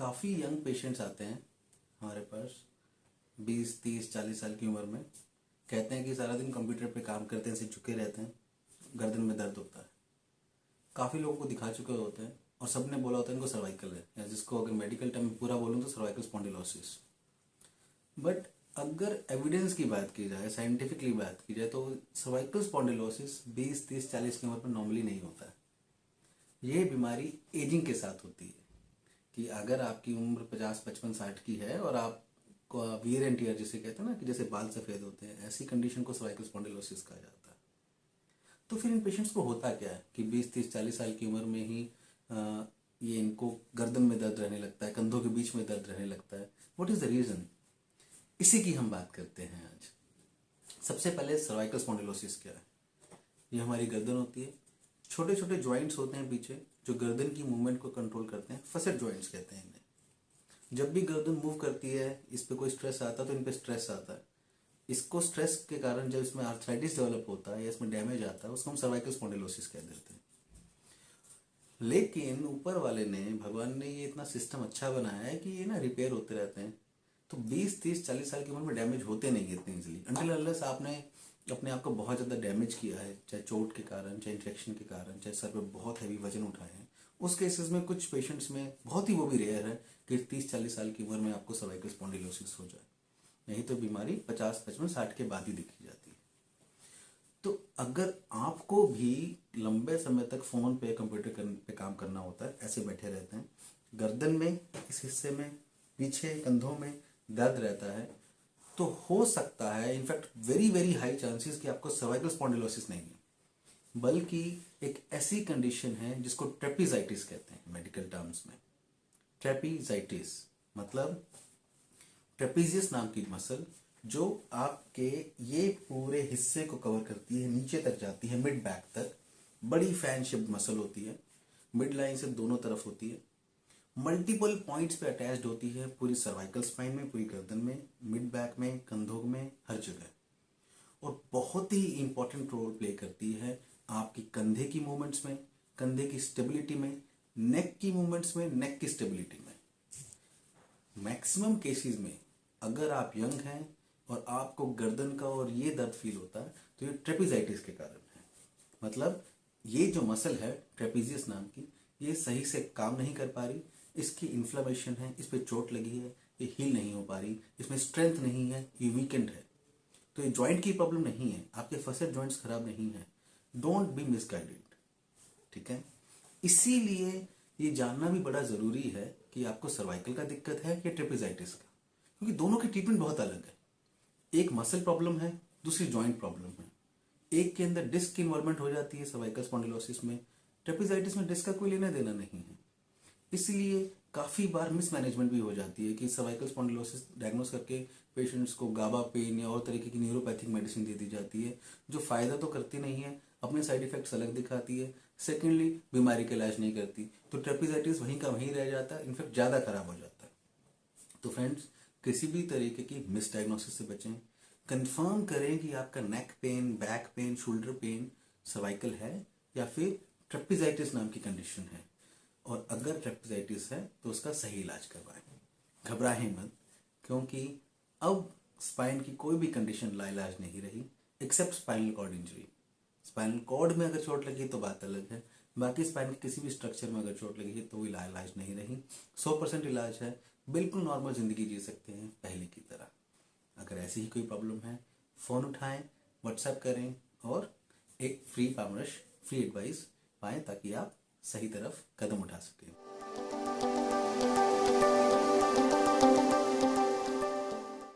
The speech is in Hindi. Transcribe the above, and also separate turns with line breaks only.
काफ़ी यंग पेशेंट्स आते हैं हमारे पास 20, 30, 40 साल की उम्र में। कहते हैं कि सारा दिन कंप्यूटर पे काम करते हैं, सिर झुके रहते हैं, गर्दन में दर्द होता है। काफ़ी लोगों को दिखा चुके होते हैं और सब ने बोला होता है इनको सर्वाइकल है, या जिसको अगर मेडिकल टर्म में पूरा बोलूँ तो सर्वाइकल स्पॉन्डिलोसिस। बट अगर एविडेंस की बात की जाए, साइंटिफिकली बात की जाए, तो सर्वाइकल स्पॉन्डिलोसिस 20, 30, 40 की उम्र पर नॉर्मली नहीं होता है। ये बीमारी एजिंग के साथ होती है कि अगर आपकी उम्र 50, 55, 60 की है और आप वियर एंड टियर जिसे कहते हैं ना, कि जैसे बाल सफ़ेद होते हैं, ऐसी कंडीशन को सर्वाइकल स्पॉन्डिलोसिस कहा जाता है। तो फिर इन पेशेंट्स को होता क्या है कि 20, 30, 40 साल की उम्र में ही ये इनको गर्दन में दर्द रहने लगता है, कंधों के बीच में दर्द रहने लगता है। What is the reason? इसी की हम बात करते हैं आज। सबसे पहले सर्वाइकल स्पॉन्डिलोसिस क्या है? ये हमारी गर्दन होती है, छोटे छोटे जॉइंट्स होते हैं पीछे जो गर्दन की मूवमेंट को कंट्रोल करते हैं, फसेट जॉइंट्स कहते हैं इन्हें। जब भी गर्दन मूव करती है, इस पे कोई स्ट्रेस आता है तो इन पे स्ट्रेस आता है। इसको स्ट्रेस के कारण जब इसमें आर्थराइटिस डेवलप होता है या इसमें डैमेज आता है, उसको हम सर्वाइकल स्पॉन्डिलोसिस कह देते हैं। लेकिन ऊपर वाले ने, भगवान ने ये इतना सिस्टम अच्छा बनाया है कि ये ना रिपेयर होते रहते हैं। तो 20, 30, 40 साल की उम्र में डैमेज होते नहीं है इतनी इजीली, अनटिल अनलेस आपने अपने आप को बहुत ज़्यादा डैमेज किया है, चाहे चोट के कारण, चाहे इन्फेक्शन के कारण, चाहे सर पे बहुत हैवी वजन उठाए हैं। उस केसेस में कुछ पेशेंट्स में बहुत ही वो भी रेयर है कि 30-40 साल की उम्र में आपको सर्वाइकल स्पॉन्डिलोसिस हो जाए। नहीं तो बीमारी 50, 55, 60 के बाद ही दिखी जाती है। तो अगर आपको भी लंबे समय तक फ़ोन पे, कंप्यूटर पे काम करना होता है, ऐसे बैठे रहते हैं, गर्दन में इस हिस्से में, पीछे कंधों में दर्द रहता है, तो हो सकता है, in fact very very high chances कि आपको सर्वाइकल स्पॉन्डिलोसिस नहीं है, बल्कि एक ऐसी कंडीशन है जिसको ट्रेपीजाइटिस कहते हैं मेडिकल टर्म्स में। ट्रेपीजाइटिस मतलब ट्रेपीजियस नाम की मसल जो आपके ये पूरे हिस्से को कवर करती है, नीचे तक जाती है, मिड बैक तक। बड़ी फैन शेप्ड मसल होती है, मिड लाइन से दोनों तरफ होती है, मल्टीपल पॉइंट्स पे अटैच्ड होती है, पूरी सर्वाइकल स्पाइन में, पूरी गर्दन में, मिड बैक में, कंधों में, हर जगह। और बहुत ही इंपॉर्टेंट रोल प्ले करती है आपकी कंधे की मूवमेंट्स में, कंधे की स्टेबिलिटी में, नेक की मूवमेंट्स में, नेक की स्टेबिलिटी में। मैक्सिमम केसेस में अगर आप यंग हैं और आपको गर्दन का और ये दर्द फील होता है तो ये ट्रेपीजाइटिस के कारण है। मतलब ये जो मसल है ट्रेपीजियस नाम की, ये सही से काम नहीं कर पा रही, इसकी इन्फ्लेमेशन है, इस पर चोट लगी है, ये हील नहीं हो पा रही, इसमें स्ट्रेंथ नहीं है, ये वीकेंड है। तो ये जॉइंट की प्रॉब्लम नहीं है, आपके फसेट जॉइंट्स खराब नहीं है। डोंट बी मिसगाइडेड, ठीक है? इसीलिए ये जानना भी बड़ा ज़रूरी है कि आपको सर्वाइकल का दिक्कत है या ट्रेपीजाइटिस का, क्योंकि दोनों की ट्रीटमेंट बहुत अलग है। एक मसल प्रॉब्लम है, दूसरी जॉइंट प्रॉब्लम है। एक के अंदर डिस्क की इन्वॉल्वमेंट हो जाती है सर्वाइकल स्पॉन्डिलोसिस में, ट्रेपीजाइटिस में डिस्क का कोई लेना देना नहीं है। इसलिए काफ़ी बार मिसमैनेजमेंट भी हो जाती है कि सर्वाइकल स्पॉन्डिलोसिस डायग्नोस करके पेशेंट्स को गाबा पेन या और तरीके की न्यूरोपैथिक मेडिसिन दे दी जाती है, जो फ़ायदा तो करती नहीं है, अपने साइड इफेक्ट्स अलग दिखाती है। सेकेंडली बीमारी का इलाज नहीं करती, तो ट्रेपीजाइटिस वहीं का वहीं रह जाता है, इनफैक्ट ज़्यादा खराब हो जाता है। तो फ्रेंड्स, किसी भी तरीके की मिसडायग्नोसिस से बचें। कंफर्म करें कि आपका neck pain, back pain, shoulder pain cervical है या फिर ट्रेपीजाइटिस नाम की कंडीशन है। और अगर ट्रेपीजाइटिस है तो उसका सही इलाज करवाएं। घबराएं मत, क्योंकि अब स्पाइन की कोई भी कंडीशन लाइलाज नहीं रही except spinal cord injury. Spinal cord में अगर चोट लगी तो बात अलग है, बाकी स्पाइन के किसी भी स्ट्रक्चर में अगर चोट लगी है तो वो इलाज नहीं रही। 100% इलाज है, बिल्कुल नॉर्मल ज़िंदगी जी सकते हैं पहले की तरह। अगर ऐसी ही कोई प्रॉब्लम है, फ़ोन उठाएं, व्हाट्सएप करें और एक फ्री परामर्श, फ्री एडवाइस पाएँ ताकि आप सही तरफ कदम उठा सकें।